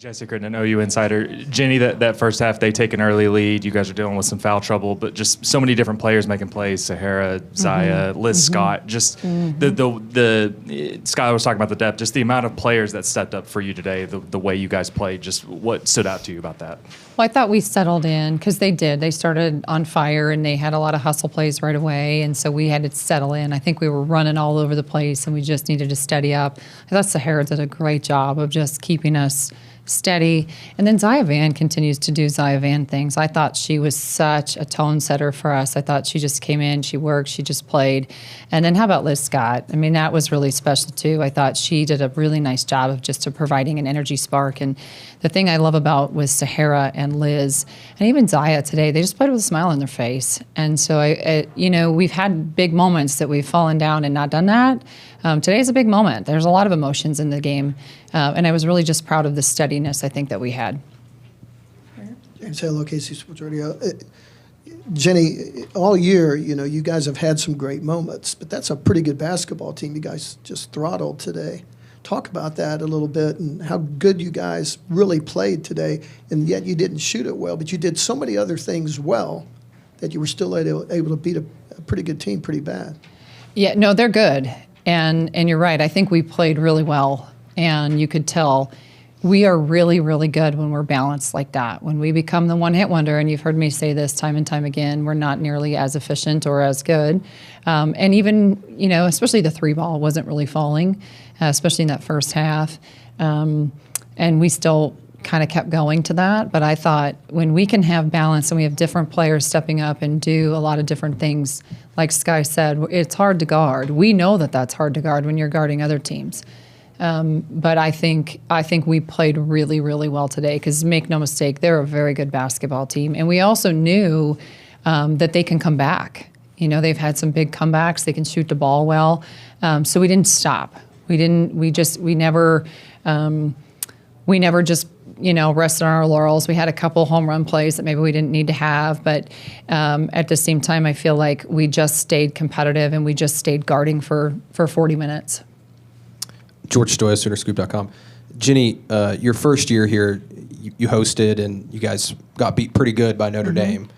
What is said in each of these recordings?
Jessica, an OU insider. Jennie, that first half, they take an early lead. You guys are dealing with some foul trouble, but just so many different players making plays. Sahara, Zaya, Liz Scott. Just the Skylar was talking about the depth. Just the amount of players that stepped up for you today, the way you guys played. Just what stood out to you about that? Well, I thought we settled in because they did. They started on fire and they had a lot of hustle plays right away, and so we had to settle in. I think we were running all over the place, and we just needed to steady up. I thought Sahara did a great job of just keeping us steady. And then Zaya Vann continues to do Zaya Vann things. I thought she was such a tone setter for us. I thought she just came in, she worked, she just played. And then how about Liz Scott? I mean, that was really special too. I thought she did a really nice job of just providing an energy spark. And the thing I love about with Sahara and Liz, and even Zaya today, they just played with a smile on their face. And so, we've had big moments that we've fallen down and not done that. Today's a big moment. There's a lot of emotions in the game, and I was really just proud of the steadiness I think that we had. James Halo, KC Sports Radio. Jennie, all year, you guys have had some great moments, but that's a pretty good basketball team you guys just throttled today. Talk about that a little bit and how good you guys really played today, and yet you didn't shoot it well, but you did so many other things well that you were still able to beat a pretty good team pretty bad. Yeah, no, they're good. And you're right. I think we played really well, and you could tell we are really, really good when we're balanced like that. When we become the one-hit wonder, and you've heard me say this time and time again, we're not nearly as efficient or as good. And even, especially the three ball wasn't really falling, especially in that first half. And we still kind of kept going to that. But I thought when we can have balance and we have different players stepping up and do a lot of different things, like Sky said, it's hard to guard. We know that that's hard to guard when you're guarding other teams. But I think we played really, really well today because make no mistake, they're a very good basketball team. And we also knew that they can come back. They've had some big comebacks. They can shoot the ball well. So we didn't stop. We never just rested on our laurels. We had a couple home run plays that maybe we didn't need to have, but at the same time, I feel like we just stayed competitive and we just stayed guarding for 40 minutes. George Stoya, SoonerScoop.com. Jennie, your first year here, you hosted and you guys got beat pretty good by Notre Dame.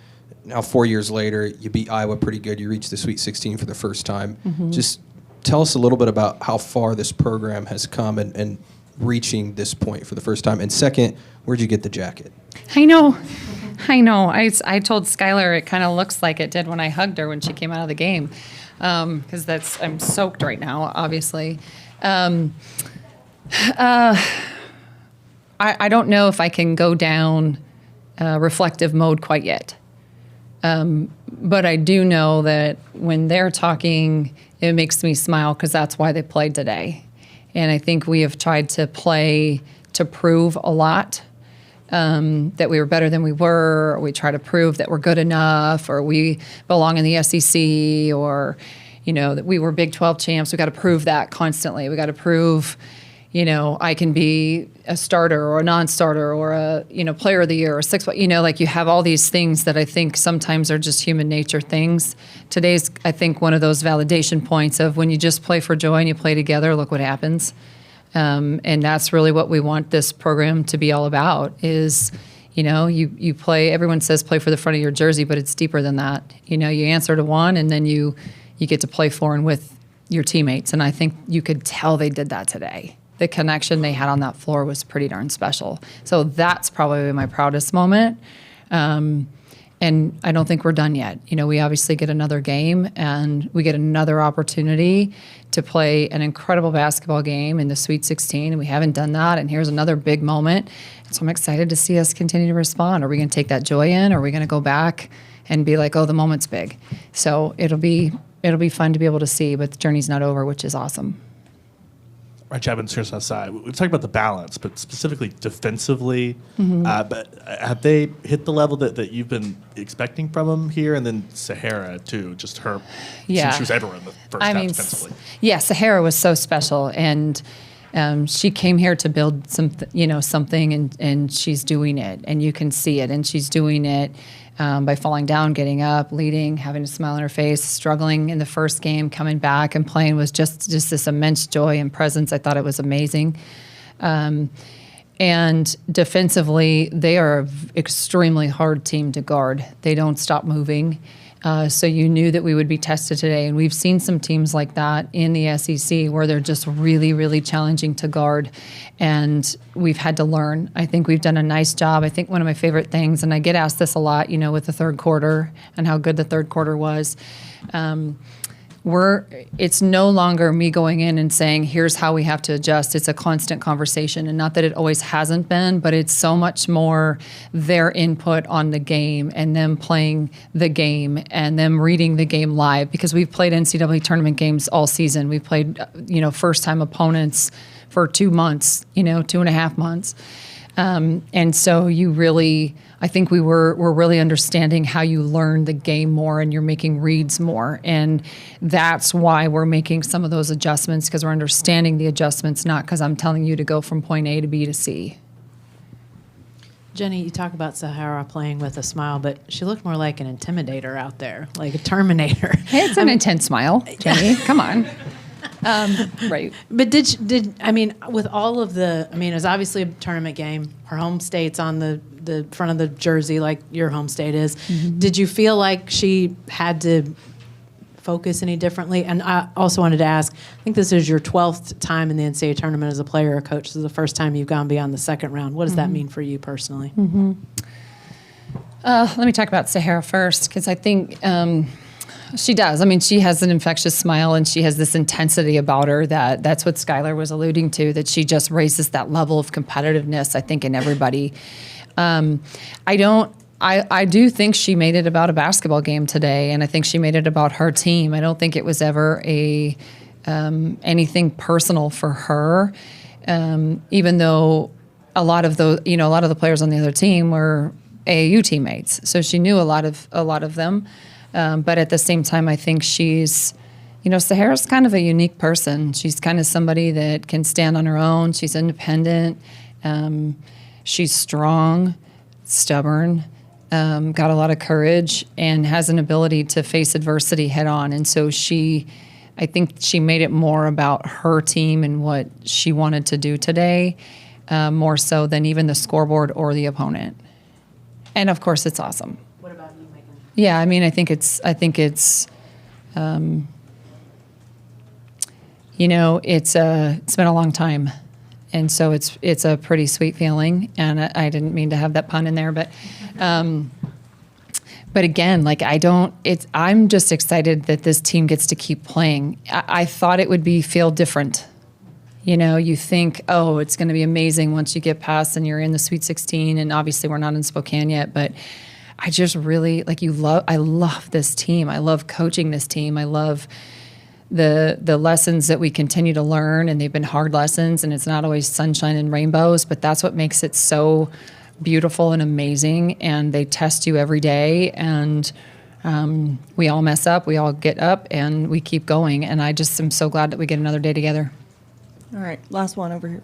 Now 4 years later, you beat Iowa pretty good. You reached the Sweet 16 for the first time. Just tell us a little bit about how far this program has come and reaching this point for the first time. And second, where'd you get the jacket? I know. I told Skylar it kind of looks like it did when I hugged her when she came out of the game, because I'm soaked right now, obviously. I don't know if I can go down reflective mode quite yet. But I do know that when they're talking, it makes me smile because that's why they played today. And I think we have tried to play to prove a lot, that we were better than we were, or we try to prove that we're good enough, or we belong in the SEC, or, that we were Big 12 champs. We got to prove that constantly. We got to prove, I can be a starter or a non-starter or a, player of the year or you have all these things that I think sometimes are just human nature things. Today's, I think, one of those validation points of when you just play for joy and you play together, look what happens. And that's really what we want this program to be all about is, you play, everyone says play for the front of your jersey, but it's deeper than that. You answer to one and then you get to play for and with your teammates. And I think you could tell they did that today. The connection they had on that floor was pretty darn special. So that's probably my proudest moment. And I don't think we're done yet. We obviously get another game and we get another opportunity to play an incredible basketball game in the Sweet 16, and we haven't done that, and here's another big moment. So I'm excited to see us continue to respond. Are we going to take that joy in, or are we going to go back and be like, oh, the moment's big? So it'll be fun to be able to see, but the journey's not over, which is awesome. Right, Chapman, serious outside. We've talked about the balance, but specifically defensively. But have they hit the level that you've been expecting from them here? And then Sahara, too, just her. Yeah. She was everywhere in the first half defensively. Yeah, Sahara was so special. And she came here to build something, and she's doing it. And you can see it. And she's doing it by falling down, getting up, leading, having a smile on her face, struggling in the first game, coming back and playing was just this immense joy and presence. I thought it was amazing. And defensively, they are an extremely hard team to guard. They don't stop moving. So you knew that we would be tested today. And we've seen some teams like that in the SEC where they're just really, really challenging to guard. And we've had to learn. I think we've done a nice job. I think one of my favorite things, and I get asked this a lot, with the third quarter and how good the third quarter was. It's no longer me going in and saying, here's how we have to adjust. It's a constant conversation, and not that it always hasn't been, but it's so much more their input on the game and them playing the game and them reading the game live, because we've played NCAA tournament games all season. We've played, first-time opponents for 2 months, 2.5 months. And so I think we're really understanding how you learn the game more and you're making reads more. And that's why we're making some of those adjustments, because we're understanding the adjustments, not because I'm telling you to go from point A to B to C. Jennie, you talk about Sahara playing with a smile, but she looked more like an intimidator out there, like a Terminator. Hey, it's an intense smile, Jennie. Come on. Right. But with all of it was obviously a tournament game. Her home state's on the front of the jersey, like your home state is. Mm-hmm. Did you feel like she had to focus any differently? And I also wanted to ask, I think this is your 12th time in the NCAA tournament as a player or coach. This is the first time you've gone beyond the second round. What does that mean for you personally? Mm-hmm. Let me talk about Sahara first, because I think she does. She has an infectious smile, and she has this intensity about her that's what Skylar was alluding to, that she just raises that level of competitiveness, I think, in everybody. I do think she made it about a basketball game today, and I think she made it about her team. I don't think it was ever anything personal for her, even though a lot of the players on the other team were AAU teammates, so she knew a lot of them. But at the same time, I think she's, Sahara's kind of a unique person. She's kind of somebody that can stand on her own. She's independent. She's strong, stubborn, got a lot of courage, and has an ability to face adversity head on. And so I think she made it more about her team and what she wanted to do today, more so than even the scoreboard or the opponent. And of course, it's awesome. What about you, Megan? Yeah, I think it's been a long time, and so it's a pretty sweet feeling. And I didn't mean to have that pun in there, but again, I'm just excited that this team gets to keep playing. I thought it would feel different. You think, oh, it's going to be amazing once you get past and you're in the Sweet 16, and obviously we're not in Spokane yet, but I just really I love this team. I love coaching this team. I love the lessons that we continue to learn, and they've been hard lessons, and it's not always sunshine and rainbows, but that's what makes it so beautiful and amazing. And they test you every day, and we all mess up, we all get up, and we keep going. And I just am so glad that we get another day together. All right, last one over here.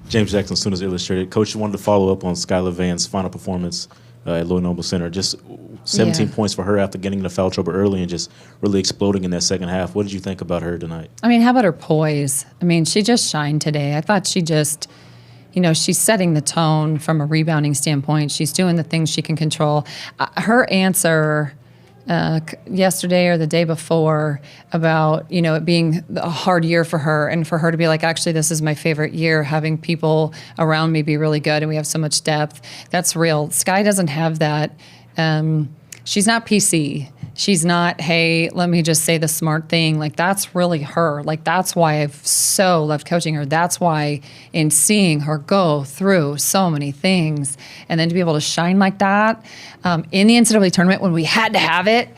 James Jackson, Students Illustrated. Coach, you wanted to follow up on Skylar Vann's final performance at Louis Noble Center. Just 17 points for her after getting into foul trouble early and just really exploding in that second half. What did you think about her tonight? How about her poise? She just shined today. I thought she just, she's setting the tone from a rebounding standpoint. She's doing the things she can control. Her answer yesterday or the day before about, it being a hard year for her, and for her to be like, actually, this is my favorite year, having people around me be really good and we have so much depth. That's real. Sky doesn't have that. She's not PC. She's not, hey, let me just say the smart thing. That's really her. That's why I've so loved coaching her. That's why in seeing her go through so many things and then to be able to shine like that in the NCAA tournament when we had to have it,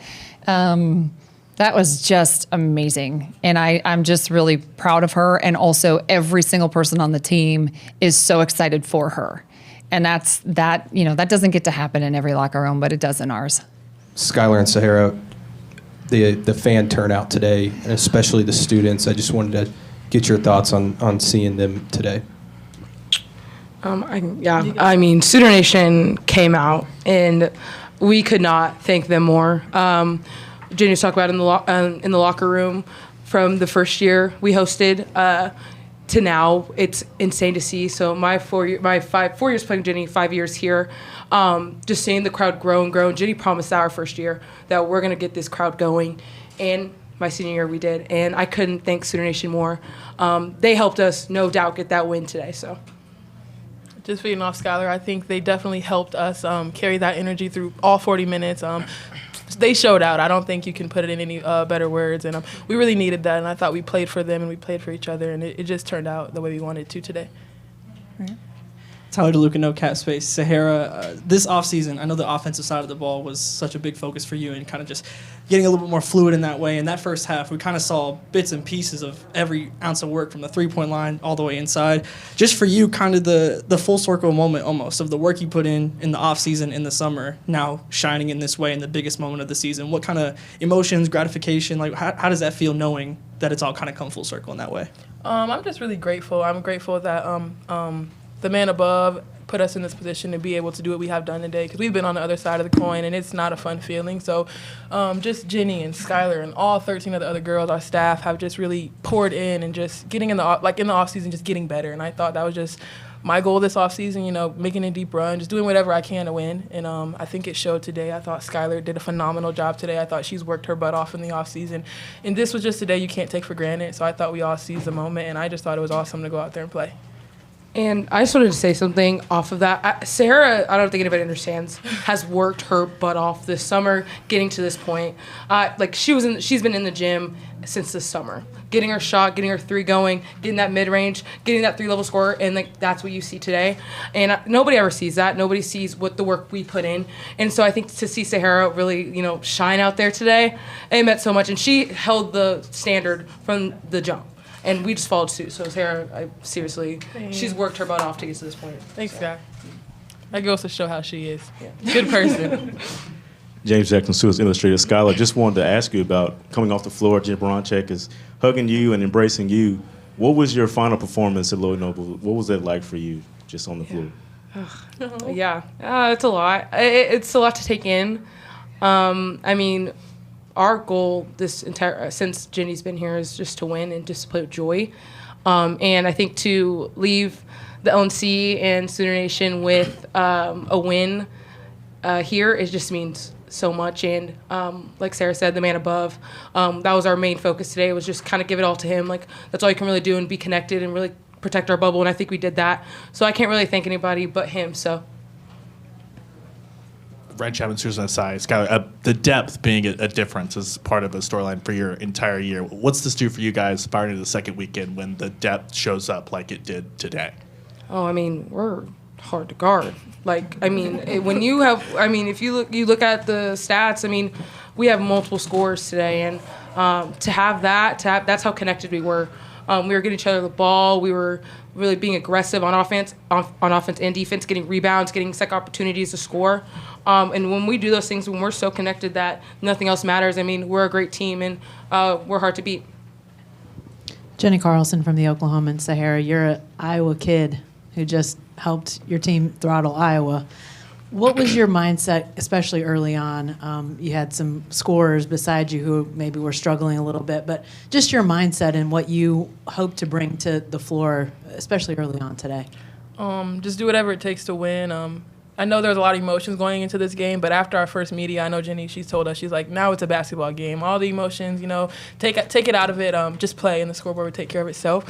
that was just amazing. And I'm just really proud of her. And also every single person on the team is so excited for her. And that doesn't get to happen in every locker room, but it does in ours. Skylar and Sahara, the fan turnout today, and especially the students, I just wanted to get your thoughts on seeing them today. Student Nation came out, and we could not thank them more. Jennie was talking about in the locker room from the first year we hosted. to now, it's insane to see. So my 4 years playing Jennie, 5 years here, just seeing the crowd grow and grow. And Jennie promised that our first year that we're going to get this crowd going. And my senior year we did. And I couldn't thank Sooner Nation more. They helped us, no doubt, get that win today. So. Just feeding off Skylar, I think they definitely helped us carry that energy through all 40 minutes. They showed out. I don't think you can put it in any better words. And we really needed that. And I thought we played for them and we played for each other. And it just turned out the way we wanted to today. Tyler DeLuca, No Cap Space. Sahara, this offseason, I know the offensive side of the ball was such a big focus for you and kind of just getting a little bit more fluid in that way. In that first half, we kind of saw bits and pieces of every ounce of work from the three-point line all the way inside. Just for you, kind of the full circle moment almost of the work you put in the offseason, in the summer, now shining in this way in the biggest moment of the season. What kind of emotions, gratification, like how does that feel knowing that it's all kind of come full circle in that way? I'm just really grateful. I'm grateful that the man above put us in this position to be able to do what we have done today, because we've been on the other side of the coin and it's not a fun feeling. So just Jennie and Skylar and all 13 of the other girls, our staff, have just really poured in and just getting in the off season, just getting better. And I thought that was just my goal this off season, making a deep run, just doing whatever I can to win. And I think it showed today. I thought Skylar did a phenomenal job today. I thought she's worked her butt off in the off season. And this was just a day you can't take for granted. So I thought we all seized the moment, and I just thought it was awesome to go out there and play. And I just wanted to say something off of that. Sahara, I don't think anybody understands, has worked her butt off this summer getting to this point. She's been in the gym since this summer, getting her shot, getting her three going, getting that mid-range, getting that three-level score, and that's what you see today. And nobody ever sees that. Nobody sees what the work we put in. And so I think to see Sahara really, shine out there today, it meant so much. And she held the standard from the jump. And we just followed suit. So Sarah, she's worked her butt off to get to this point. Thanks, Guy. That goes to show how she is. Yeah. Good person. James Jackson, Sports Illustrated. Skylar, just wanted to ask you about coming off the floor. Jennie Baranczyk is hugging you and embracing you. What was your final performance at Lloyd Noble? What was that like for you, just on the floor? It's a lot. It's a lot to take in. Our goal since Jennie's been here is just to win and just to play with joy. And I think to leave the LNC and Sooner Nation with a win here, it just means so much. And like Sarah said, the man above, that was our main focus today, was just kind of give it all to him. Like, that's all you can really do and be connected and really protect our bubble. And I think we did that. So I can't really thank anybody but him. So. Red Chapman, Susan aside, Skylar, the depth being a difference is part of the storyline for your entire year. What's this do for you guys starting the second weekend when the depth shows up like it did today? We're hard to guard. When you have, if you look at the stats, we have multiple scores today, and that's how connected we were. We were getting each other the ball. We were really being aggressive on offense and defense, getting rebounds, getting second opportunities to score. And when we do those things, when we're so connected that nothing else matters, we're a great team, and we're hard to beat. Jennie Carlson from the Oklahoman Sahara. You're an Iowa kid who just helped your team throttle Iowa. What was your mindset, especially early on? You had some scorers beside you who maybe were struggling a little bit, but just your mindset and what you hope to bring to the floor, especially early on today. Just do whatever it takes to win. I know there's a lot of emotions going into this game, but after our first media, I know Jennie, she's told us, she's like, now it's a basketball game. All the emotions, take it out of it, just play, and the scoreboard will take care of itself.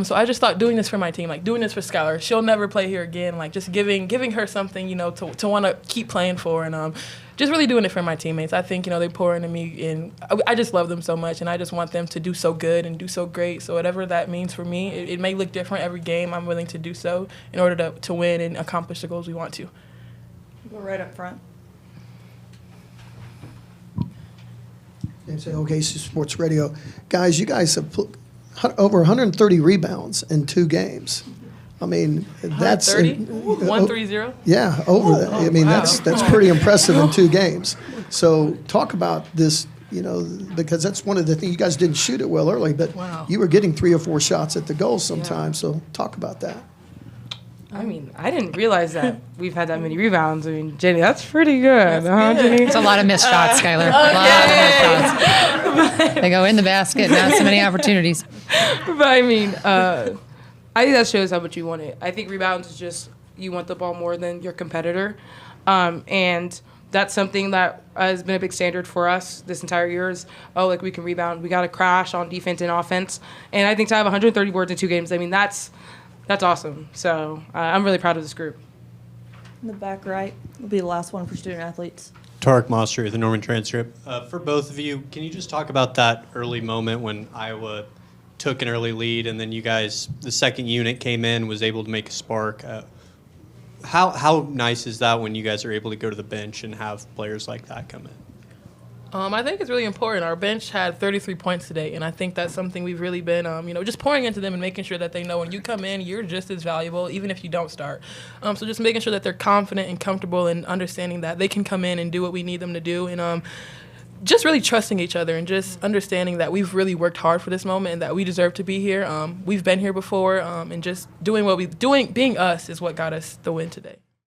So I just thought doing this for my team, doing this for Skylar. She'll never play here again, just giving her something, to want to keep playing for, and just really doing it for my teammates. I think, they pour into me, and I just love them so much, and I just want them to do so good and do so great. So whatever that means for me, it may look different every game. I'm willing to do so in order to win and accomplish the goals we want to. Go right up front. NCAA Sports Radio. Guys, you guys have put over 130 rebounds in 2 games. That's 130. Yeah, over that. That's pretty impressive in 2 games. So talk about this, because that's one of the things. You guys didn't shoot it well early, but you were getting 3 or 4 shots at the goal sometimes. So talk about that. I didn't realize that we've had that many rebounds. Jennie, that's pretty good. Jennie? It's a lot of missed shots, Skylar. A lot of missed shots. They go in the basket, not so many opportunities. But I think that shows how much you want it. I think rebounds is just you want the ball more than your competitor. And that's something that has been a big standard for us this entire year is, we can rebound. We got to crash on defense and offense. And I think to have 130 boards in 2 games, I mean, that's awesome. So I'm really proud of this group. In the back right will be the last one for student athletes. Tarek Moster with the Norman Transcript. For both of you, can you just talk about that early moment when Iowa took an early lead and then you guys, the second unit came in, was able to make a spark? How nice is that when you guys are able to go to the bench and have players like that come in? I think it's really important. Our bench had 33 points today, and I think that's something we've really been, just pouring into them and making sure that they know when you come in, you're just as valuable, even if you don't start. So just making sure that they're confident and comfortable and understanding that they can come in and do what we need them to do, and just really trusting each other and just understanding that we've really worked hard for this moment and that we deserve to be here. We've been here before, and just doing being us is what got us the win today.